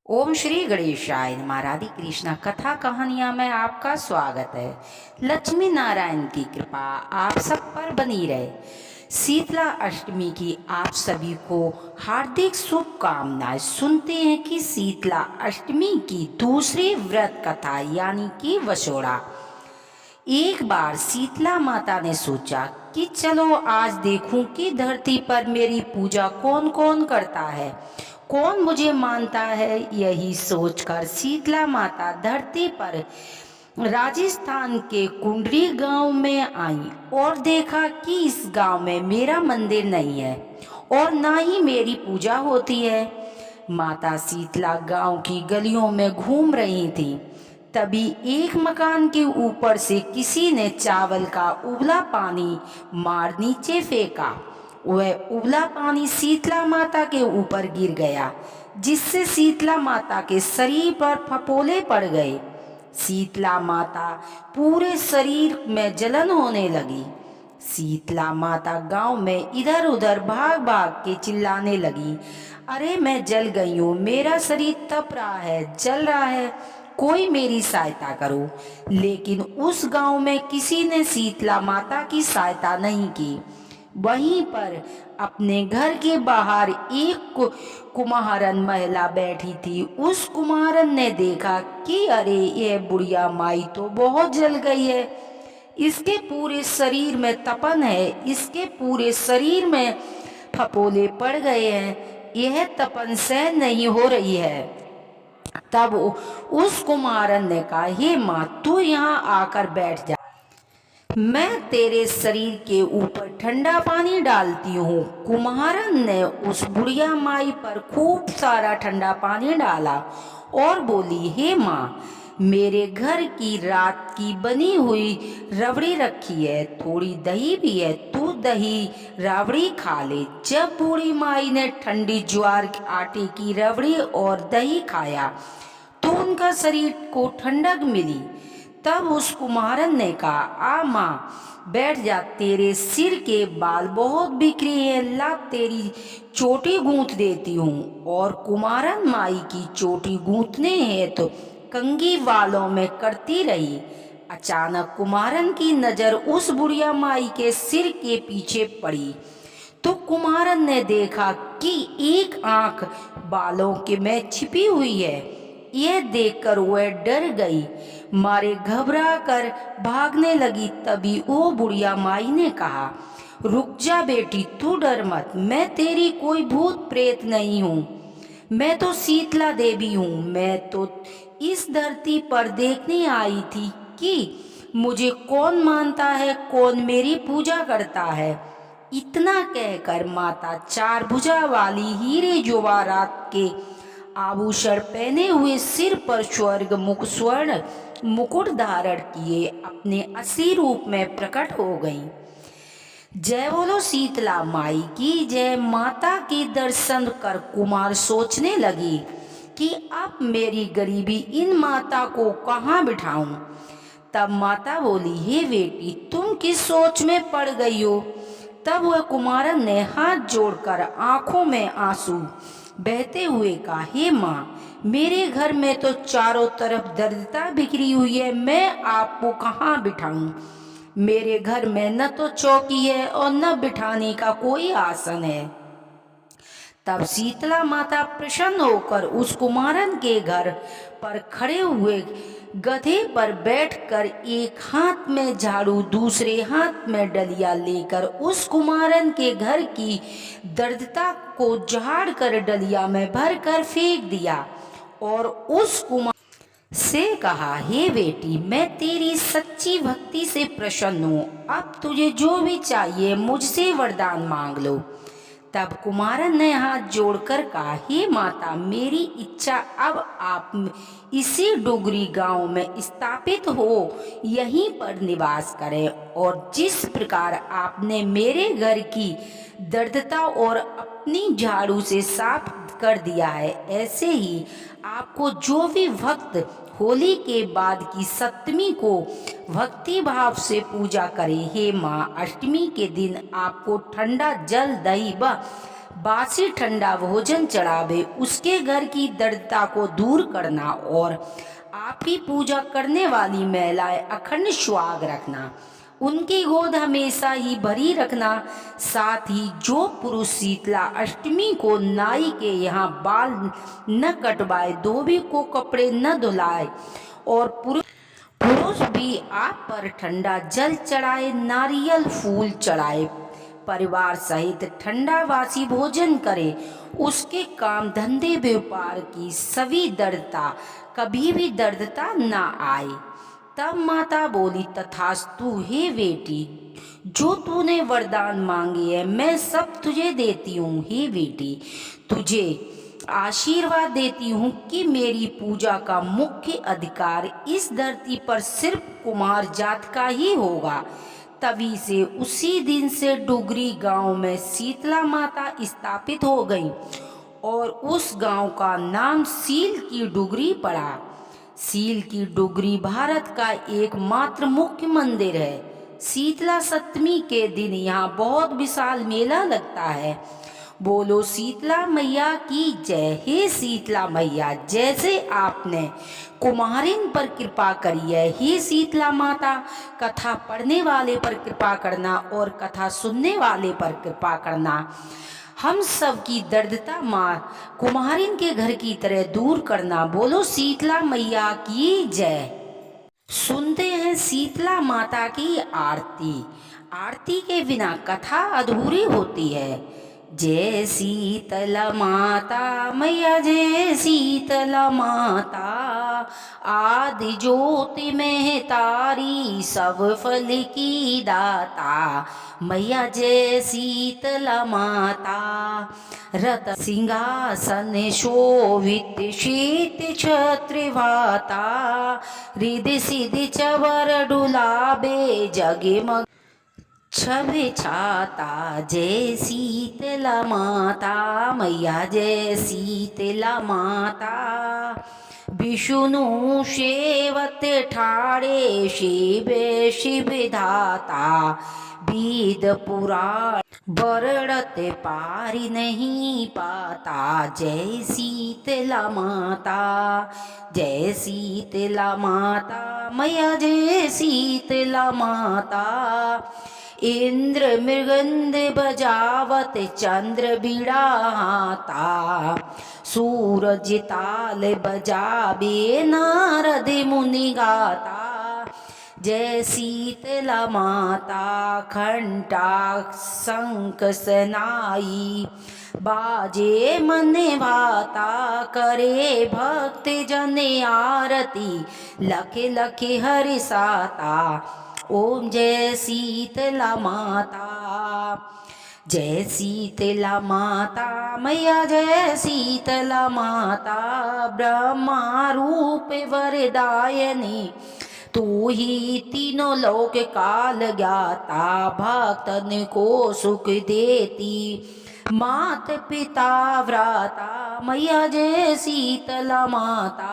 ओम श्री गणेशाय नमः। राधे कृष्णा कथा कहानियाँ में आपका स्वागत है। लक्ष्मी नारायण की कृपा आप सब पर बनी रहे। शीतला अष्टमी की आप सभी को हार्दिक शुभकामनाएं। सुनते हैं कि शीतला अष्टमी की दूसरी व्रत कथा यानी कि वसोड़ा। एक बार शीतला माता ने सोचा कि चलो आज देखूं कि धरती पर मेरी पूजा कौन कौन करता है, कौन मुझे मानता है। यही सोचकर शीतला माता धरती पर राजस्थान के कुंडरी गांव में आई और देखा कि इस गांव में मेरा मंदिर नहीं है और ना ही मेरी पूजा होती है। माता शीतला गांव की गलियों में घूम रही थी। तभी एक मकान के ऊपर से किसी ने चावल का उबला पानी मार नीचे फेंका। वह उबला पानी शीतला माता के ऊपर गिर गया, जिससे शीतला माता के शरीर पर फफोले पड़ गए। शीतला माता पूरे शरीर में जलन होने लगी। शीतला माता गांव में इधर उधर भाग भाग के चिल्लाने लगी, अरे मैं जल गई हूँ, मेरा शरीर तप रहा है, जल रहा है, कोई मेरी सहायता करो। लेकिन उस गांव में किसी ने शीतला माता की सहायता नहीं की। वहीं पर अपने घर के बाहर एक कुम्हारन महिला बैठी थी। उस कुम्हारन ने देखा कि अरे यह बुढ़िया माई तो बहुत जल गई है, इसके पूरे शरीर में तपन है, इसके पूरे शरीर में फपोले पड़ गए हैं, यह तपन सहन नहीं हो रही है। तब उस कुमारन ने कहा, हे माँ तू यहाँ आकर बैठ जा, मैं तेरे शरीर के ऊपर ठंडा पानी डालती हूँ। कुम्हारन ने उस बुढ़िया माई पर खूब सारा ठंडा पानी डाला और बोली, हे माँ मेरे घर की रात की बनी हुई रबड़ी रखी है, थोड़ी दही भी है, तू दही रबड़ी खा ले। जब बूढ़ी माई ने ठंडी ज्वार के आटे की रबड़ी और दही खाया तो उनका शरीर को ठंडक मिली। तब उस कुम्हारन ने कहा, आ माँ बैठ जा, तेरे सिर के बाल बहुत बिखरे हैं, ला तेरी चोटी गूंथ देती हूँ। और कुम्हारन माई की चोटी गूंथने हैं तो कंघी वालों में करती रही। अचानक कुम्हारन की नजर उस बुढ़िया माई के सिर के पीछे पड़ी तो कुम्हारन ने देखा कि एक आंख बालों के में छिपी हुई है। यह देखकर वह डर गई, मारे घबरा कर भागने लगी। तभी वो बुढ़िया माई ने कहा, रुक जा बेटी, तू डर मत, मैं तेरी कोई भूत प्रेत नहीं हूँ, मैं तो शीतला देवी हूँ। मैं तो इस धरती पर देखने आई थी कि मुझे कौन मानता है, कौन मेरी पूजा करता है। इतना कहकर माता चार भुजा वाली हीरे जवाहरात के आभूषण पहने हुए, सिर पर स्वर्ग मुख स्वर्ण मुकुट धारण किए अपने असली रूप में प्रकट हो गई। जय बोलो शीतला माई की जय। माता के दर्शन कर कुमार सोचने लगी कि अब मेरी गरीबी इन माता को कहाँ बिठाऊं। तब माता बोली, हे बेटी तुम किस सोच में पड़ गई हो। तब वह कुमारन ने हाथ जोड़कर आंखों में आंसू बहते हुए कहा, हे माँ मेरे घर में तो चारों तरफ दरिद्रता बिखरी हुई है, मैं आपको कहाँ बिठाऊं। मेरे घर में न तो चौकी है और न बिठाने का कोई आसन है। तब शीतला माता प्रसन्न होकर उस कुमारन के घर पर खड़े हुए गधे पर बैठकर एक हाथ में झाड़ू दूसरे हाथ में डलिया लेकर उस कुमारन के घर की दरिद्रता को झाड़ कर डलिया में भरकर फेंक दिया और उस कुमार से कहा, हे बेटी मैं तेरी सच्ची भक्ति से प्रसन्न हूँ, अब तुझे जो भी चाहिए मुझसे वरदान मांग लो। तब कुमारन ने हाथ जोड़कर कहा, हे माता मेरी इच्छा अब आप इसी डुगरी गांव में स्थापित हो, यहीं पर निवास करें और जिस प्रकार आपने मेरे घर की दरिद्रता और अपनी झाड़ू से साफ कर दिया है, ऐसे ही आपको जो भी भक्त होली के बाद की सप्तमी को भक्ति भाव से पूजा करे, हे माँ अष्टमी के दिन आपको ठंडा जल दही व बासी ठंडा भोजन चढ़ावे, उसके घर की दरिद्रता को दूर करना और आपकी पूजा करने वाली महिलाएं अखंड सुहाग रखना, उनकी गोद हमेशा ही भरी रखना। साथ ही जो पुरुष शीतला अष्टमी को नाई के यहाँ बाल न कटवाए, धोबी को कपड़े न धुलाए और पुरुष भी आप पर ठंडा जल चढ़ाए, नारियल फूल चढ़ाए, परिवार सहित ठंडा वासी भोजन करे, उसके काम धंधे व्यापार की सभी दरिद्रता कभी भी दरिद्रता न आए। तब माता बोली, तथास्तु हे बेटी, जो तूने वरदान मांगे है मैं सब तुझे देती हूँ। हे बेटी, तुझे आशीर्वाद देती हूँ कि मेरी पूजा का मुख्य अधिकार इस धरती पर सिर्फ कुमार जात का ही होगा। तभी से उसी दिन से डुगरी गांव में शीतला माता स्थापित हो गई और उस गांव का नाम सील की डुगरी पड़ा। सील की डुगरी भारत का एकमात्र मुख्य मंदिर है। शीतला सप्तमी के दिन यहाँ बहुत विशाल मेला लगता है। बोलो शीतला मैया की जय। हे शीतला मैया, जैसे आपने कुमारिन पर कृपा करी है, हे शीतला माता, कथा पढ़ने वाले पर कृपा करना और कथा सुनने वाले पर कृपा करना। हम सब की दरिद्रता माँ कुमारिन के घर की तरह दूर करना। बोलो शीतला मैया की जय। सुनते हैं शीतला माता की आरती। आरती के बिना कथा अधूरी होती है। जय शीतला माता मैया, जय शीतला माता, आदि ज्योति में तारी सब फल की दाता। मैया जय शीतला माता, रत सिंहासन शोभित शीत छत्र भाता, रिधि सिद्धि चवर डुलाबे जगमग छवि छाता। जय शीतला माता मैया, जय शीतला माता, विष्णु सेवत ठाड़े शिव शिव धाता, वेद पुराण वर्णत पारी नहीं पाता। जय शीतला माता, जय शीतला माता मैया, जय शीतला माता, इंद्र मृगंध बजावत चंद्र बिड़ाता, सूरज ताल बजाबे नारद मुनि गाता। जय शीतला माता, घंटा शंख सनाई, बाजे मन भाता, करे भक्त जन आरती, लखे लखे हरिसाता। ओम जय शीतला माता, जय शीतला माता मैया, जय शीतला माता, ब्रह्मा रूप वरदायनी, तू ही तीनों लोक काल ज्ञाता, भक्तन को सुख देती, मात पिता व्राता। मैया जय शीतला माता,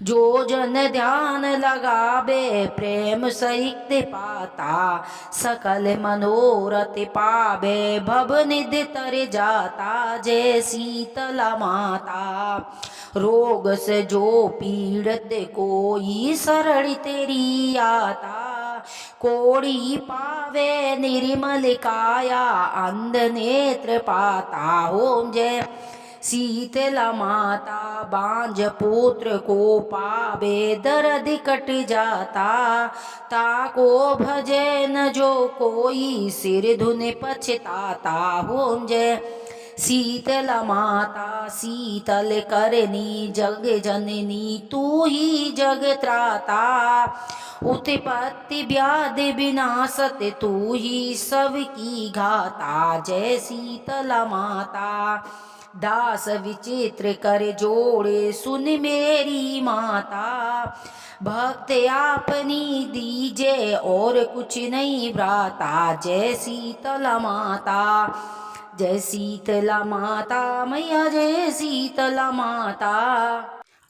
जो जन ध्यान लगावे प्रेम सहित पाता, सकल मनोरथ पावे भव निधि तर जाता। जय शीतला माता, रोग से जो पीड़ित कोई शरण तेरी आता, कोड़ी पावे निर्मल काया, अंध नेत्र पाता। ओम जय शीतला माता, बांझ पुत्र को पावे दर्द कट जाता, ताको भजे न जो कोई सिर धुन पछताता। ओम जय शीतला माता, शीतल करनी जग जननी, तू ही जग त्राता, उत्पत्ति व्याधि विनाशत, तू ही सबकी घाता। जय शीतला माता, दास विचित्र कर जोड़े सुन मेरी माता, भक्त आपनी दीजे और कुछ नहीं भ्राता। जय शीतला माता, जय शीतला माता मैया, जय शीतला माता।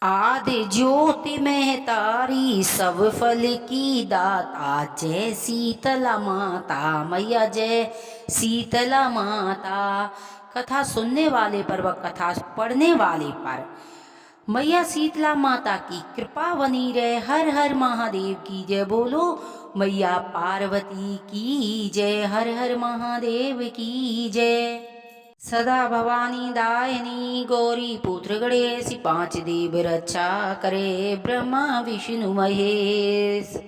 आदि ज्योति में तारी सब फल की दाता, जय शीतला माता मैया, जय शीतला माता। कथा सुनने वाले पर व कथा पढ़ने वाले पर मैया शीतला माता की कृपा बनी रहे। हर हर महादेव की जय। बोलो मैया पार्वती की जय। हर हर महादेव की जय। सदा भवानी दायनी गौरी पुत्र गणेश, पांच देव रक्षा करे ब्रह्मा विष्णु महेश।